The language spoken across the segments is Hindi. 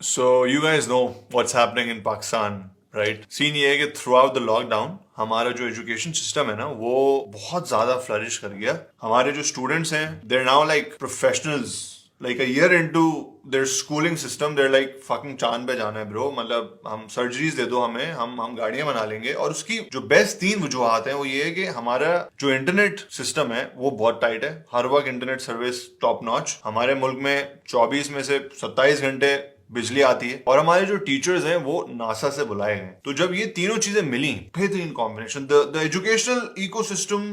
So you guys know what's happening in Pakistan, right? Scene ये है कि थ्रू आउट द लॉकडाउन हमारा जो एजुकेशन सिस्टम है ना वो बहुत ज्यादा फ्लरिश कर गया. हमारे जो स्टूडेंट्स हैं they're now like professionals. Like a year into their schooling system, they're like fucking चांद पे जाना है ब्रो. मतलब हम सर्जरीज दे दो हमें, हम गाड़ियां बना लेंगे. और उसकी जो बेस्ट 3 वजूहात हैं वो ये है कि हमारा जो इंटरनेट सिस्टम है वो बहुत टाइट है. हर वक्त इंटरनेट सर्विस टॉप नॉच. हमारे मुल्क में 24 में से 27 घंटे बिजली आती है और हमारे जो टीचर्स हैं वो नासा से बुलाए हैं. तो जब ये तीनों चीजें मिली, बेहतरीन combination, the educational ecosystem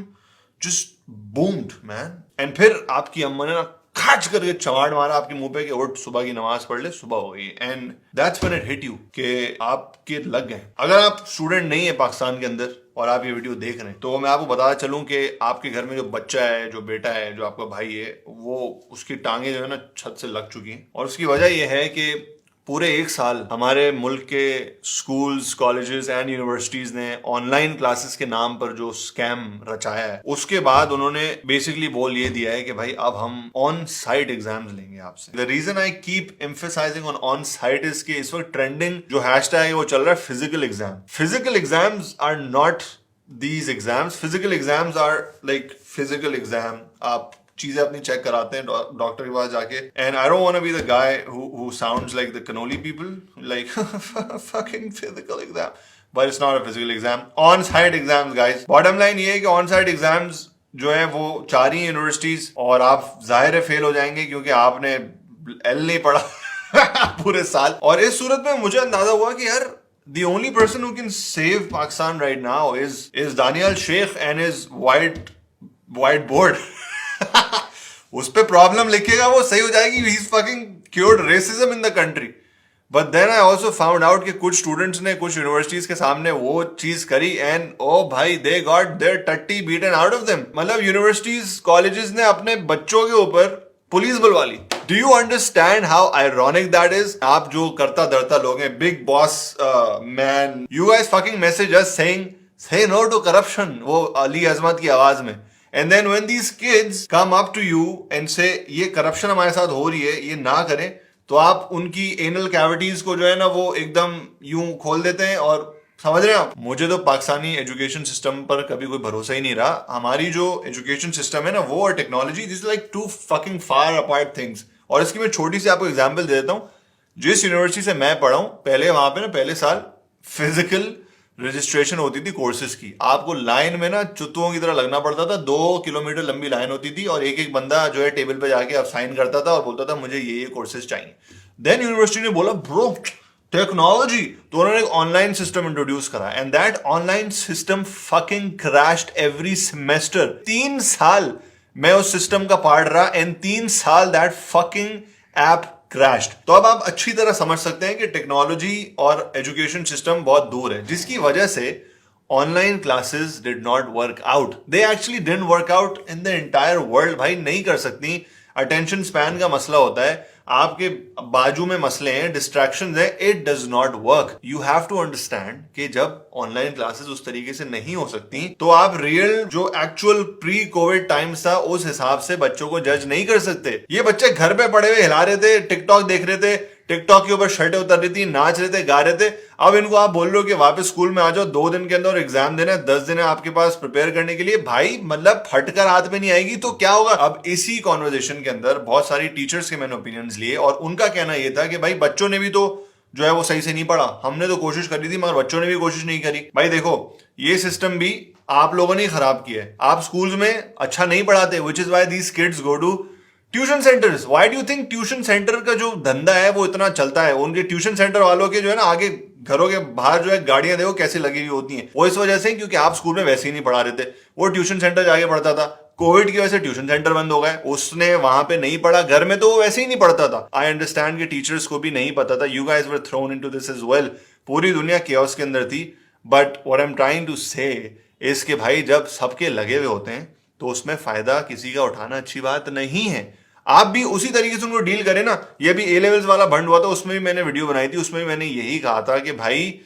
just boomed man. And फिर आपकी अम्मा ने ना खाच करके चमाड़ मारा आपके मुंह पे कि उठ सुबह की नमाज पढ़ ले, सुबह हो गई. And that's when it hit you कि आपके लग गए. अगर आप स्टूडेंट नहीं है पाकिस्तान के अंदर और आप ये वीडियो देख रहे हैं तो मैं आपको बताना चलूं कि आपके घर में जो बच्चा है, जो बेटा है, जो आपका भाई है, वो उसकी टांगे जो है ना छत से लग चुकी हैं. और उसकी वजह यह है कि पूरे 1 साल हमारे मुल्क के स्कूल्स, कॉलेजेस एंड यूनिवर्सिटीज ने ऑनलाइन क्लासेस के नाम पर जो स्कैम रचाया है, उसके बाद उन्होंने बेसिकली बोल ये दिया है कि भाई अब हम ऑन साइट एग्जाम्स लेंगे आपसे. The reason I keep emphasising on site is कि इस वक्त ट्रेंडिंग जो हैशटैग है वो चल रहा है physical exam. Physical exams are not these exams. Physical exams are like physical exam. आप चीजें अपनी चेक कराते हैं डॉक्टर के पास जाके. And I don't want to be the guy who sounds like the cannoli people, like fucking physical exam, but it's not a physical exam. On site exams guys. Bottom line ये है कि on site exams जो है वो 4 ही यूनिवर्सिटीज, और आप जाहिर है फेल हो जाएंगे क्योंकि आपने एल नहीं पढ़ा पूरे साल. और इस सूरत में मुझे अंदाजा हुआ कि यार the only person who can save Pakistan right now is Daniel Sheikh and his whiteboard. उस पे प्रॉब्लम लिखेगा वो सही हो जाएगी. He's fucking cured racism in the country. But then I also found out कि कुछ स्टूडेंट्स ने कुछ यूनिवर्सिटीज के सामने वो चीज करी एंड ओ भाई they got their टट्टी beaten out of them. मतलब यूनिवर्सिटीज, कॉलेजेस ने अपने बच्चों के ऊपर पुलिस बुलवा ली. Do you understand how ironic that is? आप जो करता धरता लोग हैं, big boss man, you guys fucking message us saying say no to corruption, वो अली अजमत की आवाज में. And then when these kids come up to you and say ये corruption हमारे साथ हो रही है, ये ना करें, तो आप उनकी एनल कैविटीज को जो है ना वो एकदम यूं खोल देते हैं. और समझ रहे हैं आप, मुझे तो पाकिस्तानी एजुकेशन सिस्टम पर कभी कोई भरोसा ही नहीं रहा. हमारी जो एजुकेशन सिस्टम है ना वो और technology, this like to fucking far apart things. और इसकी मैं छोटी सी आपको एग्जांपल दे देता हूं. जिस यूनिवर्सिटी से मैं पढ़ा हूं, पहले वहां पे ना पहले साल फिजिकल रजिस्ट्रेशन होती थी कोर्सेज की. आपको लाइन में ना चुत्तुओं की तरह लगना पड़ता था. 2 किलोमीटर लंबी लाइन होती थी और एक एक बंदा जो है टेबल पे जाके अब साइन करता था और बोलता था मुझे ये कोर्सेज चाहिए. देन यूनिवर्सिटी ने बोला ब्रो टेक्नोलॉजी, तो उन्होंने एक ऑनलाइन सिस्टम इंट्रोड्यूस करा and that online system fucking crashed every semester. 3 साल मैं उस सिस्टम का पार्ट रहा एंड 3 साल दैट फकिंग ऐप क्रैश्ड. तो अब आप अच्छी तरह समझ सकते हैं कि टेक्नोलॉजी और एजुकेशन सिस्टम बहुत दूर है, जिसकी वजह से online classes did not work out. They actually didn't work out in the entire world. भाई नहीं कर सकती. अटेंशन स्पैन का मसला होता है, आपके बाजू में मसले हैं, डिस्ट्रैक्शंस है, it does not work. You have to understand कि जब ऑनलाइन क्लासेस उस तरीके से नहीं हो सकती तो आप रियल जो एक्चुअल प्री कोविड टाइम्स था उस हिसाब से बच्चों को जज नहीं कर सकते. ये बच्चे घर पे पड़े हुए हिला रहे थे, टिकटॉक देख रहे थे, टिकटॉक के ऊपर शर्टें उतर रही थी, नाच रहे थे, गा रहे थे. अब इनको आप बोल रहे हो कि वापस स्कूल में आ जाओ, 2 दिन के अंदर एग्जाम देना है, 10 दिन है आपके पास प्रिपेयर करने के लिए. भाई मतलब फटकर हाथ में नहीं आएगी तो क्या होगा. अब इसी कॉन्वर्जेशन के अंदर बहुत सारी टीचर्स के मैंने ओपिनियंस लिए और उनका कहना यह था कि भाई बच्चों ने भी तो जो है वो सही से नहीं पढ़ा. हमने तो कोशिश करी थी मगर बच्चों ने भी कोशिश नहीं करी. भाई देखो ये सिस्टम भी आप लोगों ने खराब किया है. आप स्कूल्स में अच्छा नहीं पढ़ाते, which is why these kids go to tuition centres. Why do you think tuition centre का जो धंधा है वो इतना चलता है? उनके ट्यूशन सेंटर वालों के जो है ना आगे घरों के बाहर जो है गाड़ियां देखो कैसे लगी हुई होती हैं. वो इस वजह से क्योंकि आप स्कूल में वैसे ही नहीं पढ़ा रहे थे, वो ट्यूशन सेंटर जाके पढ़ता था. कोविड की वजह से ट्यूशन सेंटर बंद हो गए, उसने वहां पे नहीं पढ़ा, घर में तो वो वैसे ही नहीं पढ़ता था. आई अंडरस्टैंड कि टीचर्स को भी नहीं पता था. You guys were thrown into this as well. पूरी दुनिया केओस के अंदर थी. But what I am trying to say is कि भाई जब सबके लगे हुए होते हैं तो उसमें फायदा किसी का उठाना अच्छी बात नहीं है. आप भी उसी तरीके से उनको डील करें ना. ये भी ए लेवल्स वाला भंड हुआ था, उसमें भी मैंने वीडियो बनाई थी, उसमें भी मैंने यही कहा था कि भाई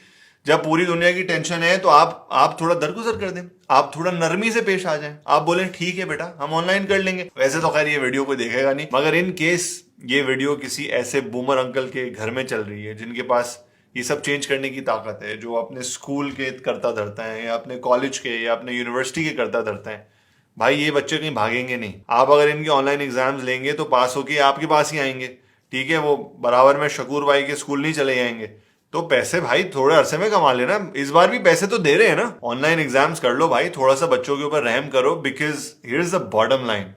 जब पूरी दुनिया की टेंशन है तो आप थोड़ा दरगुजर कर दें, आप थोड़ा नरमी से पेश आ जाएं. आप बोलें ठीक है बेटा हम ऑनलाइन कर लेंगे. वैसे तो खैर ये वीडियो कोई देखेगा नहीं, मगर इन केस ये वीडियो किसी ऐसे बूमर अंकल के घर में चल रही है जिनके पास ये सब चेंज करने की ताकत है, जो अपने स्कूल के करता धरता है या अपने कॉलेज के या अपने यूनिवर्सिटी के करता धरता है। भाई ये बच्चे कहीं भागेंगे नहीं। आप अगर इनके ऑनलाइन एग्जाम्स लेंगे तो पास होके आपके पास ही आएंगे, ठीक है। वो बराबर में शकूर भाई के स्कूल नहीं चले जाएंगे। तो पैसे भाई थोड़े अरसे में कमा लेना, इस बार भी पैसे तो दे रहे हैं ना। ऑनलाइन एग्जाम्स कर लो भाई, थोड़ा सा बच्चों के ऊपर रहम करो, because here is the bottom line.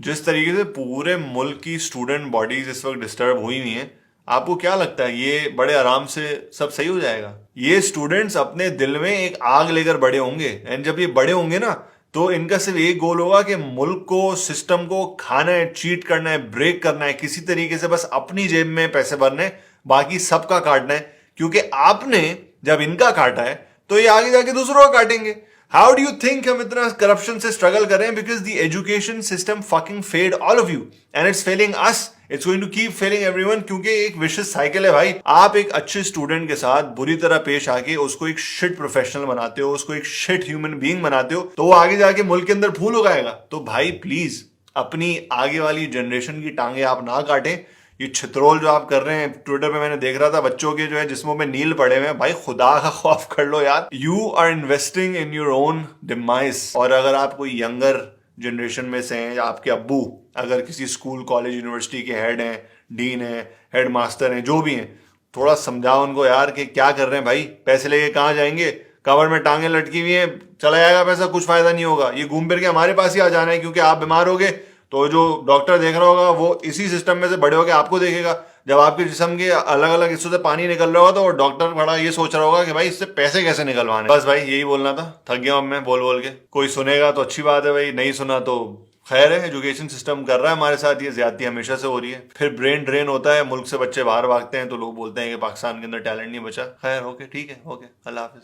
जिस तरीके से पूरे मुल्क की स्टूडेंट बॉडीज इस वक्त डिस्टर्ब हुई हुई हैं, आपको क्या लगता है ये बड़े आराम से सब सही हो जाएगा? ये स्टूडेंट्स अपने दिल में एक आग लेकर बड़े होंगे, एंड जब ये बड़े होंगे ना तो इनका सिर्फ एक गोल होगा कि मुल्क को, सिस्टम को खाना है, चीट करना है, ब्रेक करना है, किसी तरीके से बस अपनी जेब में पैसे भरने, बाकी सबका काटना है। क्योंकि आपने जब इनका काटा है तो ये आगे जाके दूसरों का काटेंगे। हाउ डू यू थिंक हम इतना करप्शन से स्ट्रगल कर रहे हैं? Because the education system fucking failed all of you and it's failing us, it's going to keep failing everyone. क्योंकि एक विशियस साइकिल है भाई। आप एक अच्छे स्टूडेंट के साथ बुरी तरह पेश आके उसको एक शिट प्रोफेशनल बनाते हो, उसको एक शिट ह्यूमन बीइंग बनाते हो, तो वो आगे जाके मुल्क के अंदर फूल उगाएगा। तो भाई प्लीज अपनी आगे वाली जनरेशन की टांगे आप ना काटें। ये छित्रोल जो आप कर रहे हैं, ट्विटर पे मैंने देख रहा था, बच्चों के जो है जिस्मों में नील पड़े हुए हैं। भाई खुदा का खौफ कर लो यार। You are investing in your own demise. और अगर आप कोई यंगर जनरेशन में से हैं, या आपके अब्बू अगर किसी स्कूल, कॉलेज, यूनिवर्सिटी के हेड हैं, डीन हैं, हेड मास्टर हैं, जो भी हैं, थोड़ा समझाओ उनको यार कि क्या कर रहे हैं भाई। पैसे लेके कहाँ जाएंगे? कवर में टांगे लटकी हुई हैं, चला जाएगा पैसा, कुछ फायदा नहीं होगा। ये घूम फिर के हमारे पास ही आ जाना है, क्योंकि आप बीमार हो गए तो जो डॉक्टर देख रहा होगा वो इसी सिस्टम में से बड़े होकर आपको देखेगा। जब आपके जिस्म के अलग अलग हिस्सों से पानी निकल रहा होगा तो डॉक्टर बड़ा ये सोच रहा होगा कि भाई इससे पैसे कैसे निकलवाने। बस भाई यही बोलना था, थक गया हूं मैं बोल बोल के। कोई सुनेगा तो अच्छी बात है भाई, नहीं सुना तो खैर है। एजुकेशन सिस्टम कर रहा है हमारे साथ ये ज्यादती, हमेशा से हो रही है। फिर ब्रेन ड्रेन होता है, मुल्क से बच्चे बाहर भागते हैं तो लोग बोलते हैं कि पाकिस्तान के अंदर टैलेंट नहीं बचा। खैर ओके, ठीक है, ओके, अल्लाह हाफिज।